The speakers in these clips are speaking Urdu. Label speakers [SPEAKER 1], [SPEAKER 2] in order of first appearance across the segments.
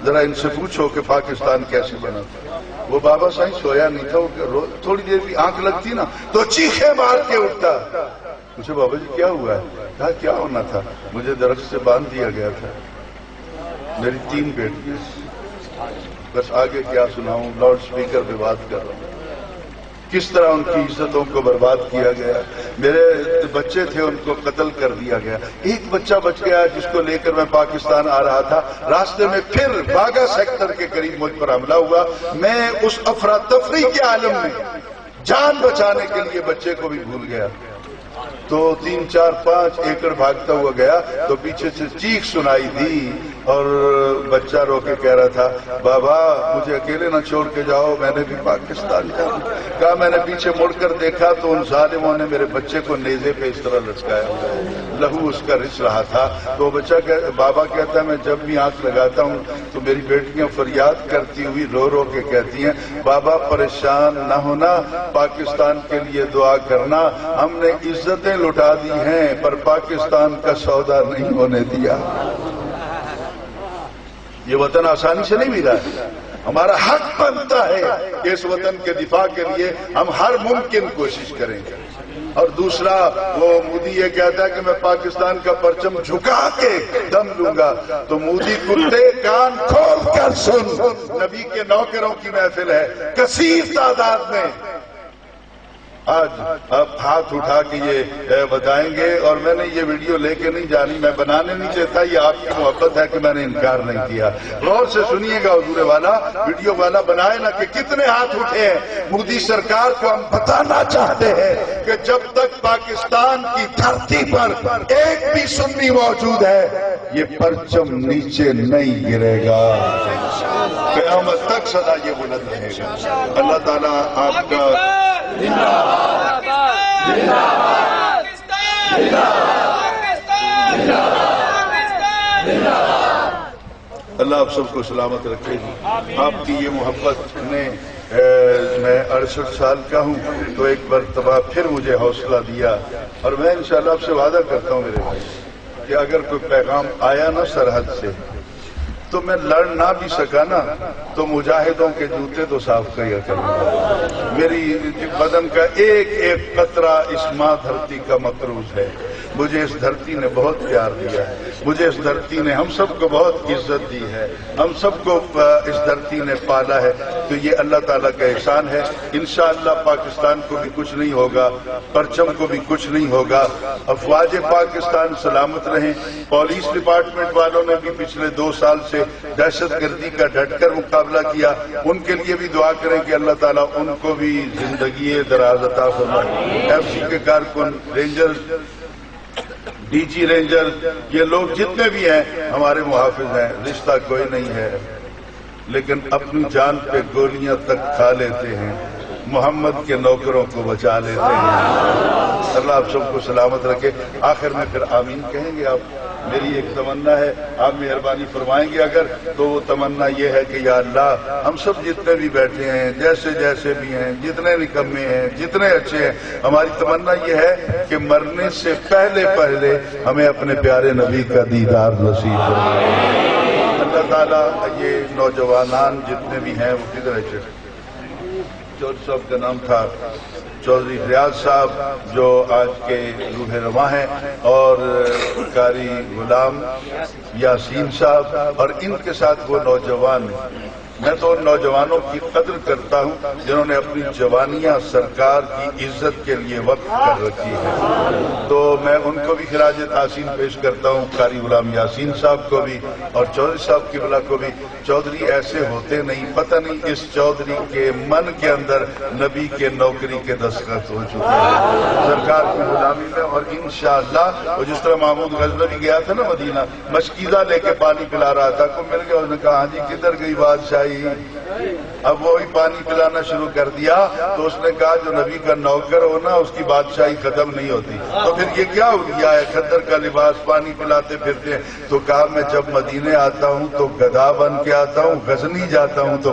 [SPEAKER 1] ذرا ان سے پوچھو کہ پاکستان کیسے بنا تھا۔ وہ بابا صاحب سویا نہیں تھا، وہ تھوڑی دیر بھی آنکھ لگتی نا تو چیخے مار کے اٹھتا۔ مجھے بابا جی کیا ہوا ہے؟ کہا کیا ہونا تھا، مجھے درخت سے باندھ دیا گیا تھا، میری 3 بیٹیاں، بس آگے کیا سناؤں، لاؤڈ سپیکر پہ بات کر رہا ہوں، کس طرح ان کی عزتوں کو برباد کیا گیا، میرے بچے تھے ان کو قتل کر دیا گیا، ایک بچہ بچ گیا جس کو لے کر میں پاکستان آ رہا تھا، راستے میں پھر باغا سیکٹر کے قریب مجھ پر حملہ ہوا، میں اس افراتفری کے عالم میں جان بچانے کے لیے بچے کو بھی بھول گیا، تو 3 4 5 ایکڑ بھاگتا ہوا گیا تو پیچھے سے چیخ سنائی دی اور بچہ رو کے کہہ رہا تھا بابا مجھے اکیلے نہ چھوڑ کے جاؤ، میں نے بھی پاکستان جانا۔ کہا میں نے پیچھے مڑ کر دیکھا تو ان ظالموں نے میرے بچے کو نیزے پہ اس طرح لٹکایا ہوا ہے، لہو اس کا رس رہا تھا۔ تو بچہ بابا کہتا ہے میں جب بھی آنکھ لگاتا ہوں تو میری بیٹیاں فریاد کرتی ہوئی رو رو کے کہتی ہیں بابا پریشان نہ ہونا، پاکستان کے لیے دعا کرنا، ہم نے عزتیں لٹا دی ہیں پر پاکستان کا سودا نہیں ہونے دیا۔ یہ وطن آسانی سے نہیں ملا ہے، ہمارا حق بنتا ہے کہ اس وطن کے دفاع کے لیے ہم ہر ممکن کوشش کریں گے۔ اور دوسرا وہ مودی یہ کہتا ہے کہ میں پاکستان کا پرچم جھکا کے دم لوں گا، تو مودی کتے کان کھول کر سن، نبی کے نوکروں کی محفل ہے کثیر تعداد میں، آج آپ ہاتھ اٹھا کے یہ بتائیں گے، اور میں نے یہ ویڈیو لے کے نہیں جانی، میں بنانے نہیں چاہتا، یہ آپ کی محبت ہے کہ میں نے انکار نہیں کیا۔ غور سے سنیے گا حضور والا، ویڈیو والا بنائے نا کہ کتنے ہاتھ اٹھے ہیں۔ مودی سرکار کو ہم بتانا چاہتے ہیں کہ جب تک پاکستان کی دھرتی پر ایک بھی سنی موجود ہے یہ پرچم نیچے نہیں گرے گا، قیامت تک سدا یہ بلند رہے گا۔ اللہ تعالیٰ آپ کا اللہ آپ سب کو سلامت رکھے گی۔ آپ کی یہ محبت نے میں 68 سال کا ہوں تو ایک مرتبہ پھر مجھے حوصلہ دیا، اور میں انشاءاللہ آپ سے وعدہ کرتا ہوں میرے بھائی کہ اگر کوئی پیغام آیا نا سرحد سے تو میں لڑ نہ بھی سکا نا تو مجاہدوں کے جوتے تو صاف کیا کروں گا۔ میری بدن کا ایک ایک قطرہ اس ماں دھرتی کا مقروض ہے، مجھے اس دھرتی نے بہت پیار دیا ہے، مجھے اس دھرتی نے ہم سب کو بہت عزت دی ہے، ہم سب کو اس دھرتی نے پالا ہے، تو یہ اللہ تعالیٰ کا احسان ہے۔ انشاءاللہ پاکستان کو بھی کچھ نہیں ہوگا، پرچم کو بھی کچھ نہیں ہوگا، افواج پاکستان سلامت رہیں۔ پولیس ڈپارٹمنٹ والوں نے بھی پچھلے 2 سال سے دہشت گردی کا ڈٹ کر مقابلہ کیا، ان کے لیے بھی دعا کریں کہ اللہ تعالیٰ ان کو بھی زندگی دراز عطا فرمائے۔ ایف سی کے کارکن، رینجر، ڈی جی رینجر، یہ لوگ جتنے بھی ہیں ہمارے محافظ ہیں، رشتہ کوئی نہیں ہے لیکن اپنی جان پہ گولیاں تک کھا لیتے ہیں، محمد کے نوکروں کو بچا لیتے ہیں۔ اللہ آپ سب کو سلامت رکھے۔ آخر میں پھر آمین کہیں گے آپ؟ میری ایک تمنا ہے، آپ مہربانی فرمائیں گے اگر تو وہ تمنا یہ ہے کہ یا اللہ ہم سب جتنے بھی بیٹھے ہیں، جیسے جیسے بھی ہیں، جتنے نکمے ہیں، جتنے اچھے ہیں، ہماری تمنا یہ ہے کہ مرنے سے پہلے ہمیں اپنے پیارے نبی کا دیدار نصیب فرمائے۔ اللہ تعالیٰ یہ نوجوانان جتنے بھی ہیں وہ کدھر ہے؟ چودھری صاحب کا نام تھا چودھری ریاض صاحب جو آج کے روح رواں ہیں، اور قاری غلام یاسین صاحب، اور ان کے ساتھ وہ نوجوان، میں تو ان نوجوانوں کی قدر کرتا ہوں جنہوں نے اپنی جوانیاں سرکار کی عزت کے لیے وقف کر رکھی ہے، تو میں ان کو بھی خراج تحسین پیش کرتا ہوں، قاری غلام یاسین صاحب کو بھی اور چودھری صاحب کی بلا کو بھی۔ چودھری ایسے ہوتے نہیں، پتہ نہیں اس چودھری کے من کے اندر نبی کے نوکری کے دستخط ہو چکے ہیں سرکار کی غلامی میں، اور انشاءاللہ وہ جس طرح محمود غزنوی گیا تھا نا مدینہ، مشکیزہ لے کے پانی پلا رہا تھا، کو مل گیا، اس نے کہا ہاں جی کدھر گئی بادشاہ، اب وہی پانی پلانا شروع کر دیا، تو اس نے کہا جو نبی کا نوکر ہو نا اس کی بادشاہی ختم نہیں ہوتی، تو پھر یہ کیا ہو گیا ہے، خدر کا لباس، پانی پلاتے پھرتے ہیں، تو کہا میں جب مدینے آتا ہوں تو گدھا بن کے آتا ہوں، غزنی جاتا ہوں تو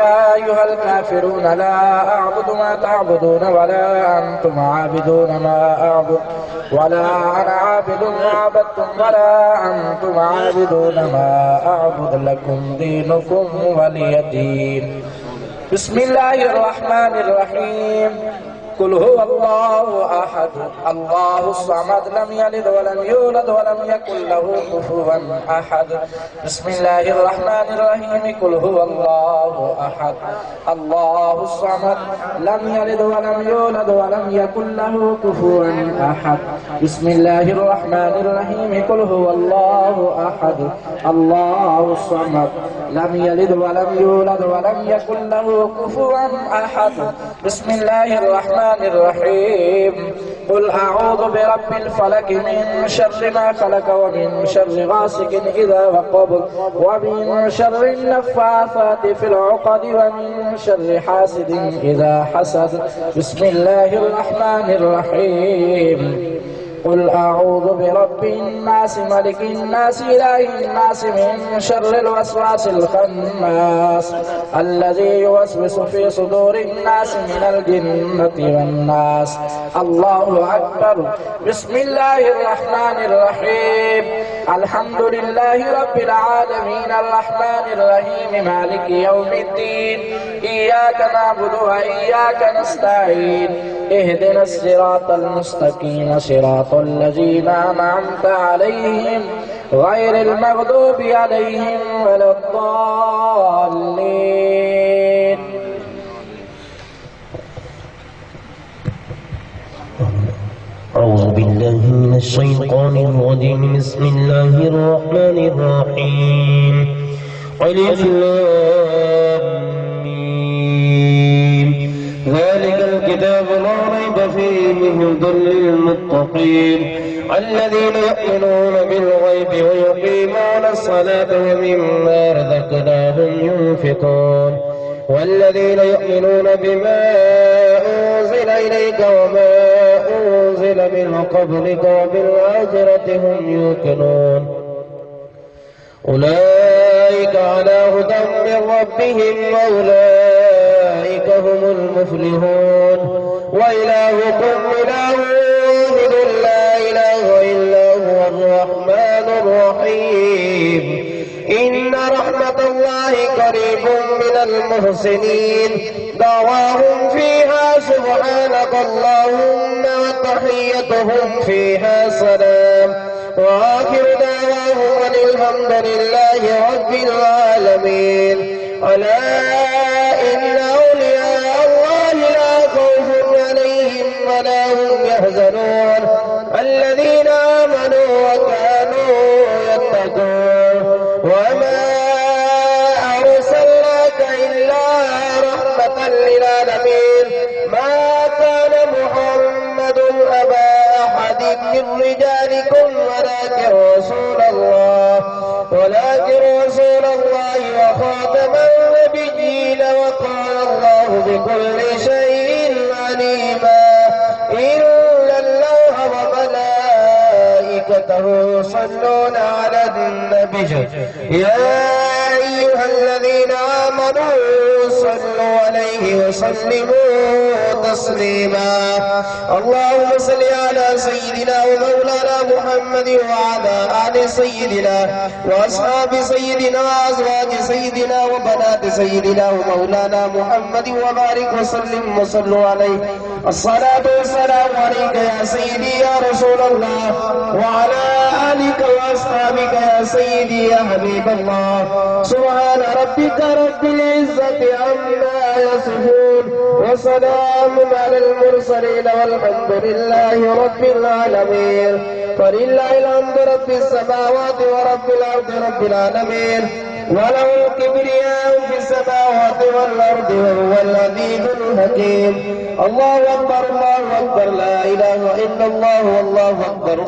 [SPEAKER 2] يا أيها الكافرون لا أعبد ما تعبدون ولا أنتم عابدون ما أعبد ولا أنا عابد ما عبدتم ولا أنتم عابدون ما أعبد لكم دينكم ولي دين. بسم الله الرحمن الرحيم. قل هو الله أحد الله الصمد لم يلد ولم يولد ولم يكن له كفوا أحد. بسم الله الرحمن الرحيم. قل هو الله أحد الله الصمد لم يلد ولم يولد ولم يكن له كفوا أحد. بسم الله الرحمن الرحيم. قل هو الله أحد الله الصمد لم يلد ولم يولد ولم يكن له كفوا أحد. بسم الله الرحمن الرحيم. قل أعوذ برب الفلك من شر ما خلق ومن شر غاسق إذا وقب ومن شر النفاثات في العقد ومن شر حاسد إذا حسد. بسم الله الرحمن الرحيم. قل أعوذ برب الناس ملك الناس إله الناس من شر الوسواس الخناس الذي يوسوس في صدور الناس من الجنة والناس. الله أكبر. بسم الله الرحمن الرحيم. الحمد لله رب العالمين الرحمن الرحيم مالك يوم الدين. إياك نعبد وإياك نستعين. اهدنا الصراط المستقيم صراط الذين أنعمت عليهم غير المغضوب عليهم ولا الضالين.
[SPEAKER 3] أعوذ بالله من الشيطان الرجيم. بسم الله الرحمن الرحيم. ألف لام ميم. ذلك الكتاب لا ريب فيه هدى للمتقين الذين يؤمنون بالغيب ويقيمون الصلاة ومما رزقناهم ينفقون والذين يؤمنون بما أنزل إليك وما أنزل من قبلك وبالآخرة هم يوقنون أولئك على هدى من ربهم وأولئك هم المفلحون. وإلهكم إله واحد لا إله إلا هو الرحمن الرحيم. إن رحمة الله قريب من المحسنين. دعواهم فيها سبحانك اللهم وتحيتهم فيها سلام وآخر دعواهم أن الحمد لله رب العالمين. ألا إن أولياء الله لا خوف عليهم ولا هم يحزنون الذين آمنوا وكانوا يتقون. وما أرسلناك إلا رحمة للعالمين. ما كان محمد أبا أحد من رجالكم ولكن رسول الله وخاتم النبيين وقال الله بكل شيء عليما. إن الله وملائكته يصلون على النبي يا أيها الذين آمنوا صلوا عليه وسلموا تسليما. اللهم صل على سيدنا ومولانا محمد وعلى آل سيدنا وأصحاب سيدنا وأزواج سيدنا وبنات سيدنا ومولانا محمد وبارك وسلم وصلوا عليه. الصلاة والسلام عليك يا سيدي يا رسول الله وعلى آلك وأصحابك يا سيدي يا حبيب الله. سبحان ربك رب العزة عما يصفون وسلام على المرسلين والحمد لله رب العالمين. فلله الحمد رب السماوات ورب الأرض رب العالمين وله الكبرياء في السماوات السماوات والأرض وهو العزيز الحكيم. الله أكبر الله أكبر لا إله إلا الله والله أكبر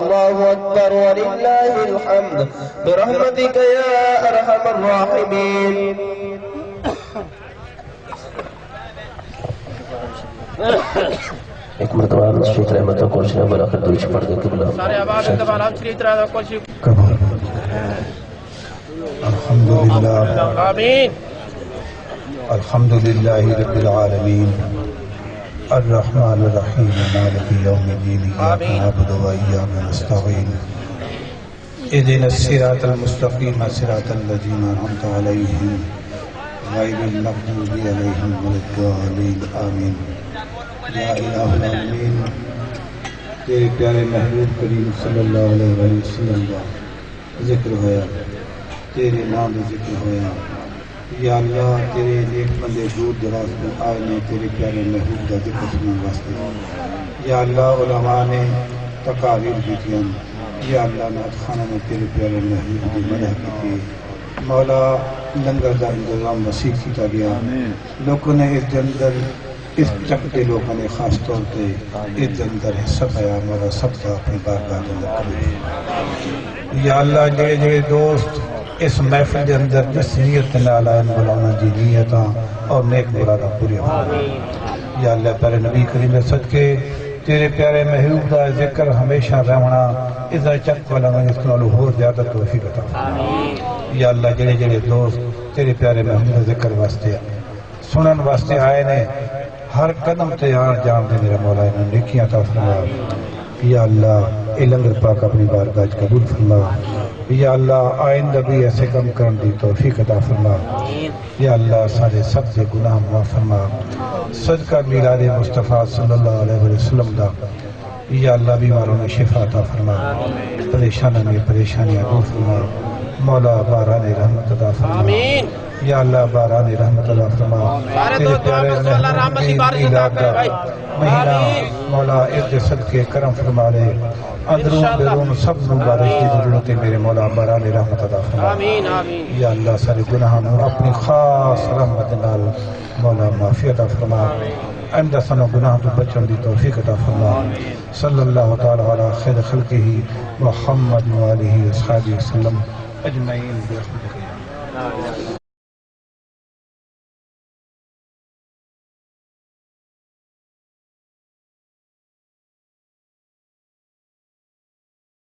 [SPEAKER 3] ولله الحمد برحمتك يا أرحم الراحمين.
[SPEAKER 4] ایک مرتبہ شریف رحمت و کل شریف بلا کر دوش پڑھ دے قبلہ
[SPEAKER 5] سارے آباد اندبال ہم شریف رحمت و کل شریف
[SPEAKER 6] الحمدللہ
[SPEAKER 5] آمین.
[SPEAKER 6] الحمدللہ رب العالمین الرحمن الرحیم مالک یوم الدین ایاک نعبد و ایاک نستعین اهدنا الصراط المستقیم صراط الذین انعمت علیہم غیر المغضوب علیہم ولا الضالین آمین. یا الہ العالمین تیرے پیارے محبوب کریم صلی اللہ علیہ وسلم کا ذکر ہویا، تیرے نام کا ذکر ہویا. یا اللہ تیرے نیک بندے دور دراز میں آئے نے تیرے پیارے محبوب کا ذکر سننے واسطے. یا اللہ علماء نے تقاریر کی تھی، یا اللہ نعت خانہ نے تیرے پیارے محبوب کی مدح کی تھی. مولا لنگر کا انتظام وسیع کیا گیا، لوگوں نے اس اندر اس چکتے لوگوں نے خاص طور پہ اس اندر حصہ پایا. مولا سب کا اپنی بارگاہ اندر کرے. یا اللہ جڑے جڑے دوست اس محفل کے اندر جس نیت نال آئے مولانا جی نیتاں اور نیک مراداں پوری ہو. یا اللہ پیارے نبی کریم صدقے تیرے پیارے محبوب کا ذکر ہمیشہ رہنا اذا چک والا اس نالو ہور زیادہ توفیق عطا. یا اللہ جڑے جڑے دوست تیرے پیارے محبوب کا ذکر واسطے سنن واسطے آئے نے ہر قدم تے آن جان دے میرا مولا انہوں نیکیاں عطا فرما. یا اللہ اے لنگر پاک اپنی بارگاہ قبول فرما. یا اللہ آئندہ بھی ایسے کم کرن دی توفیق عطا فرما. یا اللہ سارے سب سے گناہ معاف فرما. صدقہ میلاد مصطفیٰ صلی اللہ علیہ وسلم دا. یا اللہ بیماروں نے شفا عطا فرما، پریشانوں میں پریشانیاں دور فرما. مولا باران رحمت عطا فرما. یا اللہ باران رحمت عطا فرما. تیرے پیارے محبوب کی میلاد دا مہینہ مولا اس صدقے کرم فرما لے. اندرون بیرون سب نو بارش کی ضرورت ہے میرے مولا باران رحمت عطا فرما. یا اللہ سارے گناہوں اپنی خاص رحمت نال مولا معافی عطا فرما. آئندہ سنو گناہ تو بچن دی توفیق عطا فرما. صلی اللہ تعالی علی خیر خلقہ محمد و آلہ و اصحابہ وسلم اجمعین برحمتک.